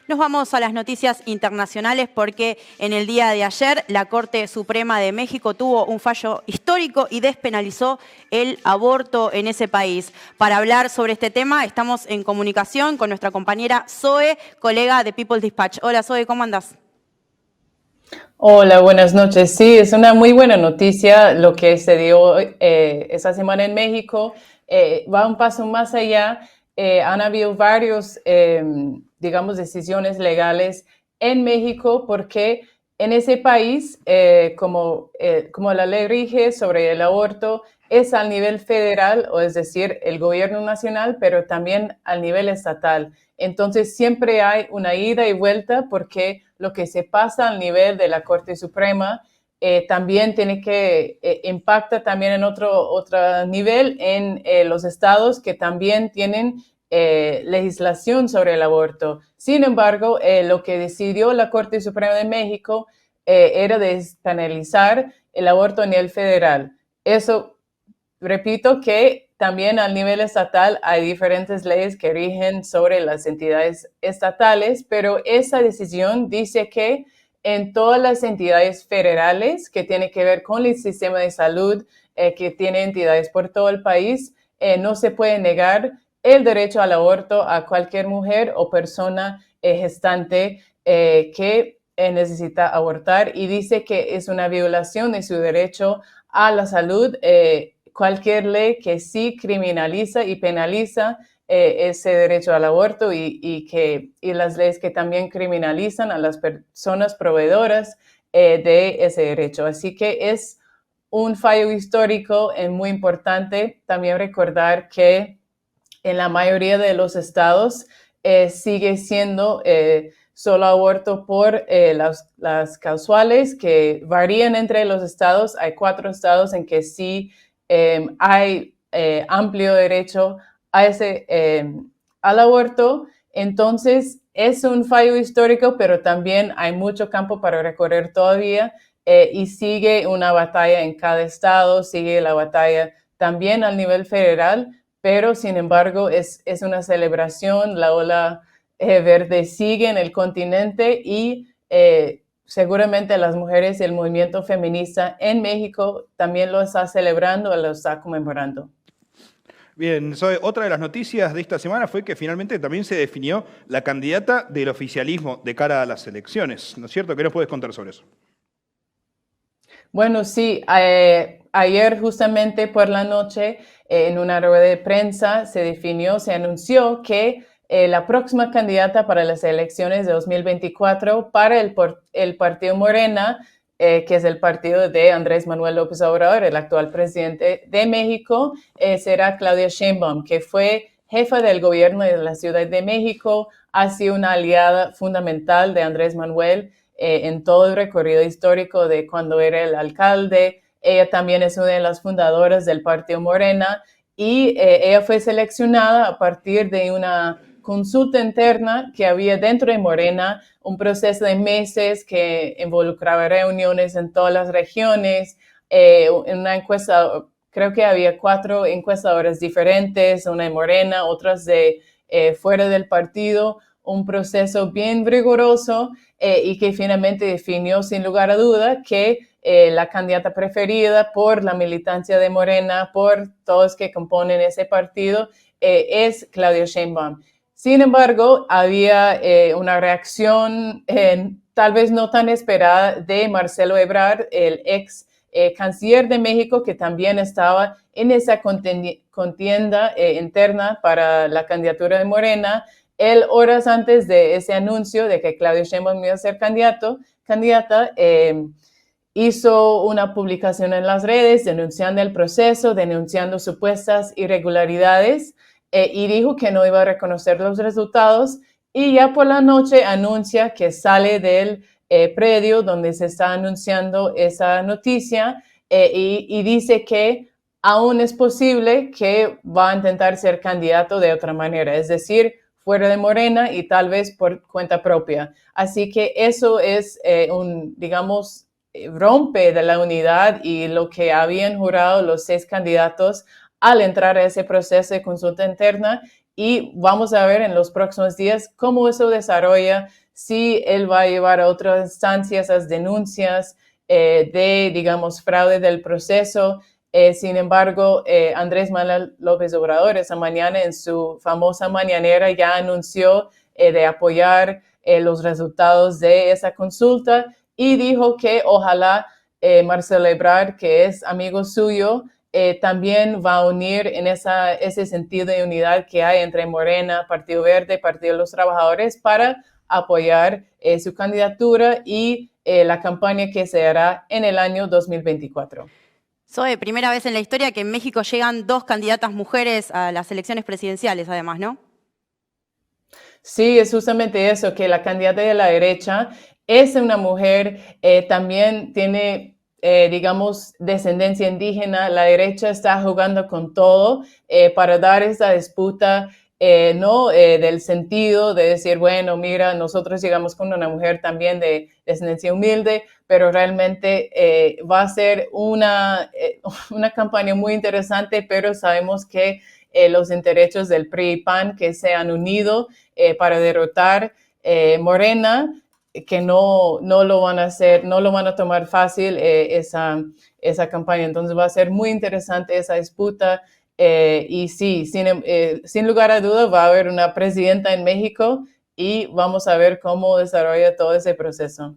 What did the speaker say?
Nos vamos a las noticias internacionales porque en el día de ayer la Corte Suprema de México tuvo un fallo histórico y despenalizó el aborto en ese país. Para hablar sobre este tema estamos en comunicación con nuestra compañera Zoe, colega de People Dispatch. Hola Zoe, ¿cómo andás? Hola, buenas noches. Sí, es una muy buena noticia lo que se dio esa semana en México. Va un paso más allá. Han habido varios, digamos, decisiones legales en México porque en ese país, como la ley rige sobre el aborto, es al nivel federal, o es decir, el gobierno nacional, pero también al nivel estatal. Entonces siempre hay una ida y vuelta porque lo que se pasa al nivel de la Corte Suprema también tiene que impacta también en otro nivel en los estados que también tienen legislación sobre el aborto. Sin embargo, lo que decidió la Corte Suprema de México era despenalizar el aborto a nivel federal. Eso, repito, que también al nivel estatal hay diferentes leyes que rigen sobre las entidades estatales, pero esa decisión dice que en todas las entidades federales que tienen que ver con el sistema de salud, que tiene entidades por todo el país, no se puede negar el derecho al aborto a cualquier mujer o persona gestante que necesita abortar, y dice que es una violación de su derecho a la salud cualquier ley que sí criminaliza y penaliza ese derecho al aborto y las leyes que también criminalizan a las personas proveedoras de ese derecho. Así que es un fallo histórico muy importante. También recordar que en la mayoría de los estados sigue siendo solo aborto por las causales, que varían entre los estados. Hay 4 estados en que sí hay amplio derecho a al aborto. Entonces, es un fallo histórico, pero también hay mucho campo para recorrer todavía y sigue una batalla en cada estado, sigue la batalla también al nivel federal, pero sin embargo es una celebración. La ola verde sigue en el continente y seguramente las mujeres y el movimiento feminista en México también lo está celebrando, lo está conmemorando. Bien, otra de las noticias de esta semana fue que finalmente también se definió la candidata del oficialismo de cara a las elecciones, ¿no es cierto? ¿Qué nos puedes contar sobre eso? Bueno, sí, ayer justamente por la noche en una rueda de prensa se anunció que la próxima candidata para las elecciones de 2024 para el partido Morena, que es el partido de Andrés Manuel López Obrador, el actual presidente de México, será Claudia Sheinbaum, que fue jefa del gobierno de la Ciudad de México, ha sido una aliada fundamental de Andrés Manuel en todo el recorrido histórico de cuando era el alcalde. Ella también es una de las fundadoras del Partido Morena y ella fue seleccionada a partir de una consulta interna que había dentro de Morena, un proceso de meses que involucraba reuniones en todas las regiones, en una encuesta. Creo que había 4 encuestadoras diferentes, una de Morena, otras de fuera del partido, un proceso bien riguroso y que finalmente definió sin lugar a duda que la candidata preferida por la militancia de Morena, por todos que componen ese partido, es Claudia Sheinbaum. Sin embargo, había una reacción tal vez no tan esperada de Marcelo Ebrard, el ex canciller de México, que también estaba en esa contienda interna para la candidatura de Morena. Él, horas antes de ese anuncio de que Claudia Sheinbaum iba a ser candidata, hizo una publicación en las redes denunciando el proceso, denunciando supuestas irregularidades y dijo que no iba a reconocer los resultados, y ya por la noche anuncia que sale del predio donde se está anunciando esa noticia y dice que aún es posible que va a intentar ser candidato de otra manera, es decir, fuera de Morena y tal vez por cuenta propia. Así que eso es digamos, rompe de la unidad y lo que habían jurado los 6 candidatos al entrar a ese proceso de consulta interna, y vamos a ver en los próximos días cómo eso desarrolla, si él va a llevar a otras instancias las denuncias de, digamos, fraude del proceso. Sin embargo, Andrés Manuel López Obrador esa mañana en su famosa mañanera ya anunció de apoyar los resultados de esa consulta y dijo que ojalá Marcelo Ebrard, que es amigo suyo, también va a unir en ese sentido de unidad que hay entre Morena, Partido Verde, Partido de los Trabajadores para apoyar su candidatura y la campaña que se hará en el año 2024. Zoe, primera vez en la historia que en México llegan 2 candidatas mujeres a las elecciones presidenciales, además, ¿no? Sí, es justamente eso, que la candidata de la derecha es una mujer, también tiene, digamos, descendencia indígena. La derecha está jugando con todo para dar esta disputa, no del sentido de decir, bueno, mira, nosotros llegamos con una mujer también de descendencia humilde, pero realmente va a ser una campaña muy interesante, pero sabemos que los intereses del PRI y PAN que se han unido para derrotar Morena, que no lo van a hacer, no lo van a tomar fácil esa campaña. Entonces va a ser muy interesante esa disputa y sí, sin lugar a duda va a haber una presidenta en México y vamos a ver cómo desarrolla todo ese proceso.